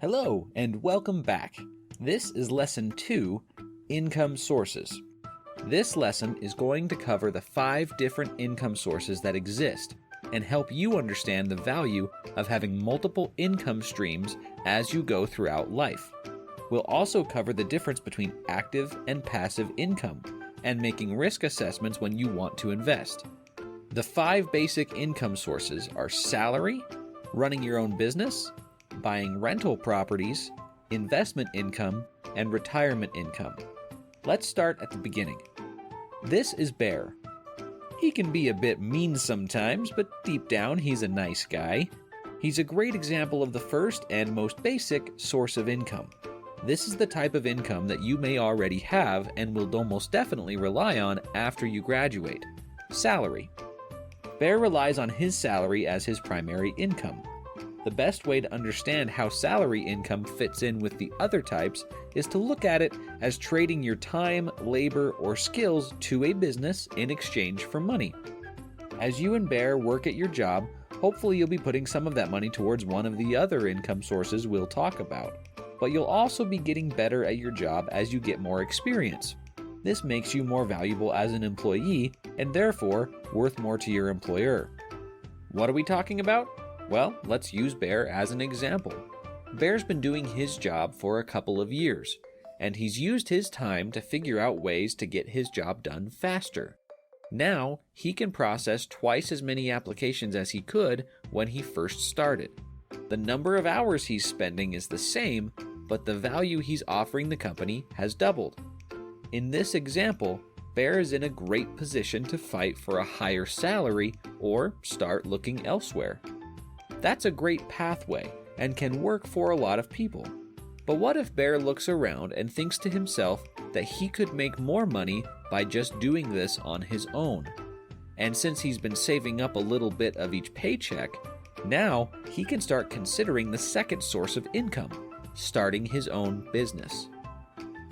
Hello, and welcome back. This is Lesson 2, Income Sources. This lesson is going to cover the 5 different income sources that exist and help you understand the value of having multiple income streams as you go throughout life. We'll also cover the difference between active and passive income and making risk assessments when you want to invest. The 5 basic income sources are salary, running your own business, buying rental properties, investment income, and retirement income. Let's start at the beginning. This is Bear. He can be a bit mean sometimes, but deep down he's a nice guy. He's a great example of the first and most basic source of income. This is the type of income that you may already have and will almost definitely rely on after you graduate. Salary. Bear relies on his salary as his primary income. The best way to understand how salary income fits in with the other types is to look at it as trading your time, labor, or skills to a business in exchange for money. As you and Bear work at your job, hopefully you'll be putting some of that money towards one of the other income sources we'll talk about. But you'll also be getting better at your job as you get more experience. This makes you more valuable as an employee and therefore worth more to your employer. What are we talking about? Well, let's use Bear as an example. Bear's been doing his job for a couple of years, and he's used his time to figure out ways to get his job done faster. Now, he can process twice as many applications as he could when he first started. The number of hours he's spending is the same, but the value he's offering the company has doubled. In this example, Bear is in a great position to fight for a higher salary or start looking elsewhere. That's a great pathway and can work for a lot of people. But what if Bear looks around and thinks to himself that he could make more money by just doing this on his own? And since he's been saving up a little bit of each paycheck, now he can start considering the second source of income, starting his own business.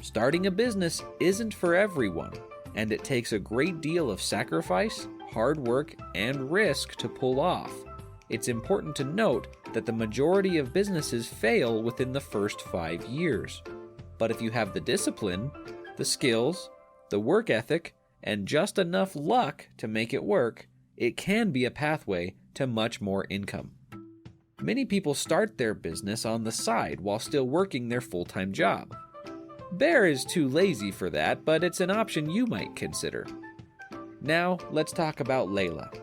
Starting a business isn't for everyone, and it takes a great deal of sacrifice, hard work, and risk to pull off. It's important to note that the majority of businesses fail within the first 5 years. But if you have the discipline, the skills, the work ethic, and just enough luck to make it work, it can be a pathway to much more income. Many people start their business on the side while still working their full-time job. Bear is too lazy for that, but it's an option you might consider. Now, let's talk about Layla.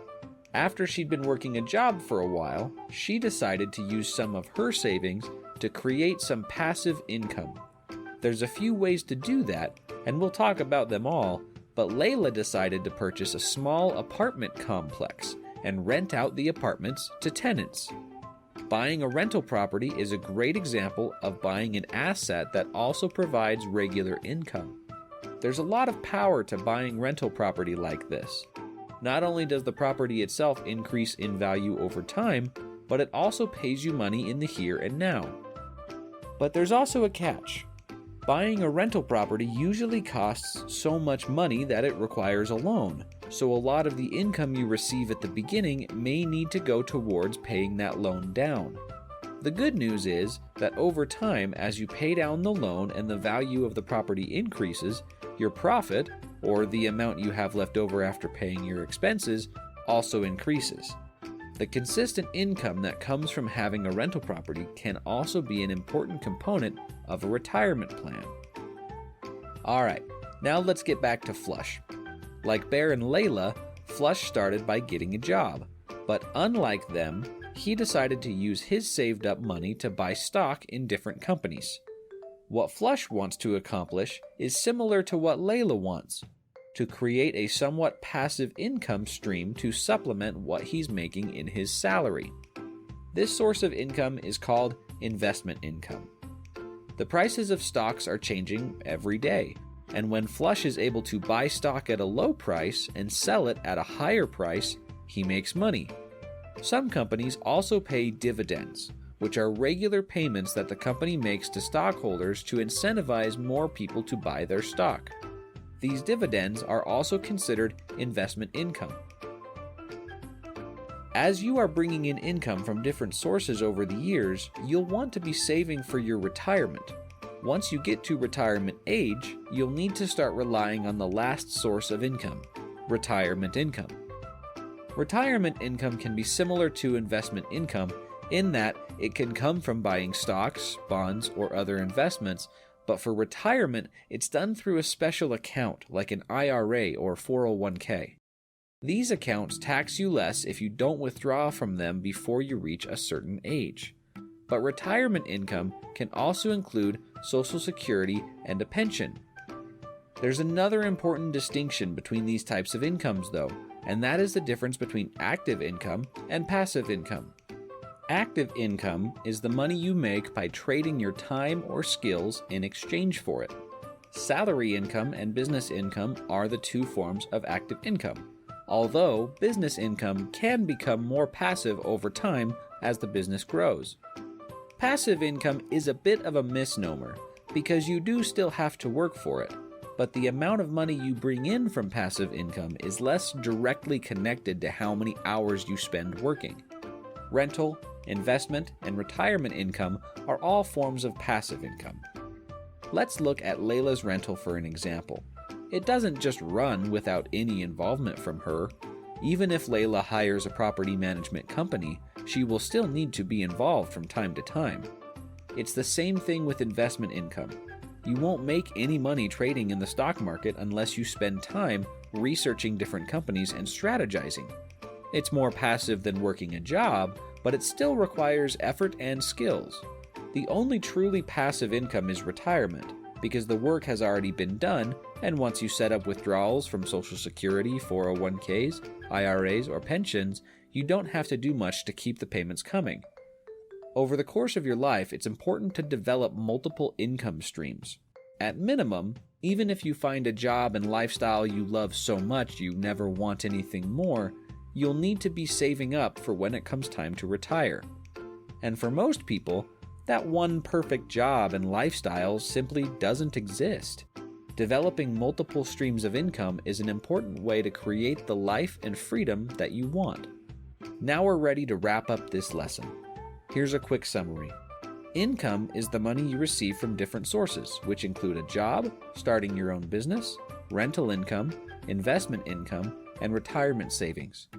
After she'd been working a job for a while, she decided to use some of her savings to create some passive income. There's a few ways to do that, and we'll talk about them all, but Layla decided to purchase a small apartment complex and rent out the apartments to tenants. Buying a rental property is a great example of buying an asset that also provides regular income. There's a lot of power to buying rental property like this. Not only does the property itself increase in value over time, but it also pays you money in the here and now. But there's also a catch. Buying a rental property usually costs so much money that it requires a loan, so a lot of the income you receive at the beginning may need to go towards paying that loan down. The good news is that over time, as you pay down the loan and the value of the property increases, your profit, or the amount you have left over after paying your expenses, also increases. The consistent income that comes from having a rental property can also be an important component of a retirement plan. Alright, now let's get back to Flush. Like Bear and Layla, Flush started by getting a job, but unlike them, he decided to use his saved up money to buy stock in different companies. What Flush wants to accomplish is similar to what Layla wants, to create a somewhat passive income stream to supplement what he's making in his salary. This source of income is called investment income. The prices of stocks are changing every day, and when Flush is able to buy stock at a low price and sell it at a higher price, he makes money. Some companies also pay dividends, which are regular payments that the company makes to stockholders to incentivize more people to buy their stock. These dividends are also considered investment income. As you are bringing in income from different sources over the years, you'll want to be saving for your retirement. Once you get to retirement age, you'll need to start relying on the last source of income, retirement income. Retirement income can be similar to investment income in that it can come from buying stocks, bonds, or other investments, but for retirement, it's done through a special account like an IRA or 401k. These accounts tax you less if you don't withdraw from them before you reach a certain age. But retirement income can also include Social Security and a pension. There's another important distinction between these types of incomes, though, and that is the difference between active income and passive income. Active income is the money you make by trading your time or skills in exchange for it. Salary income and business income are the two forms of active income, although business income can become more passive over time as the business grows. Passive income is a bit of a misnomer because you do still have to work for it, but the amount of money you bring in from passive income is less directly connected to how many hours you spend working. Rental, investment, and retirement income are all forms of passive income. Let's look at Layla's rental for an example. It doesn't just run without any involvement from her. Even if Layla hires a property management company, she will still need to be involved from time to time. It's the same thing with investment income. You won't make any money trading in the stock market unless you spend time researching different companies and strategizing. It's more passive than working a job, but it still requires effort and skills. The only truly passive income is retirement, because the work has already been done, and once you set up withdrawals from Social Security, 401ks, IRAs, or pensions, you don't have to do much to keep the payments coming. Over the course of your life, it's important to develop multiple income streams. At minimum, even if you find a job and lifestyle you love so much you never want anything more, you'll need to be saving up for when it comes time to retire. And for most people, that one perfect job and lifestyle simply doesn't exist. Developing multiple streams of income is an important way to create the life and freedom that you want. Now we're ready to wrap up this lesson. Here's a quick summary. Income is the money you receive from different sources, which include a job, starting your own business, rental income, investment income, and retirement savings.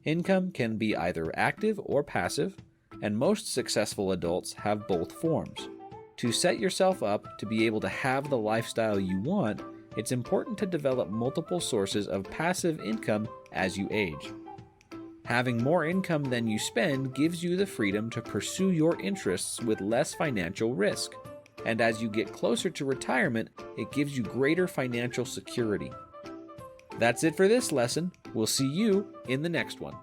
Income can be either active or passive, and most successful adults have both forms. To set yourself up to be able to have the lifestyle you want, it's important to develop multiple sources of passive income as you age. Having more income than you spend gives you the freedom to pursue your interests with less financial risk. And as you get closer to retirement, it gives you greater financial security. That's it for this lesson. We'll see you in the next one.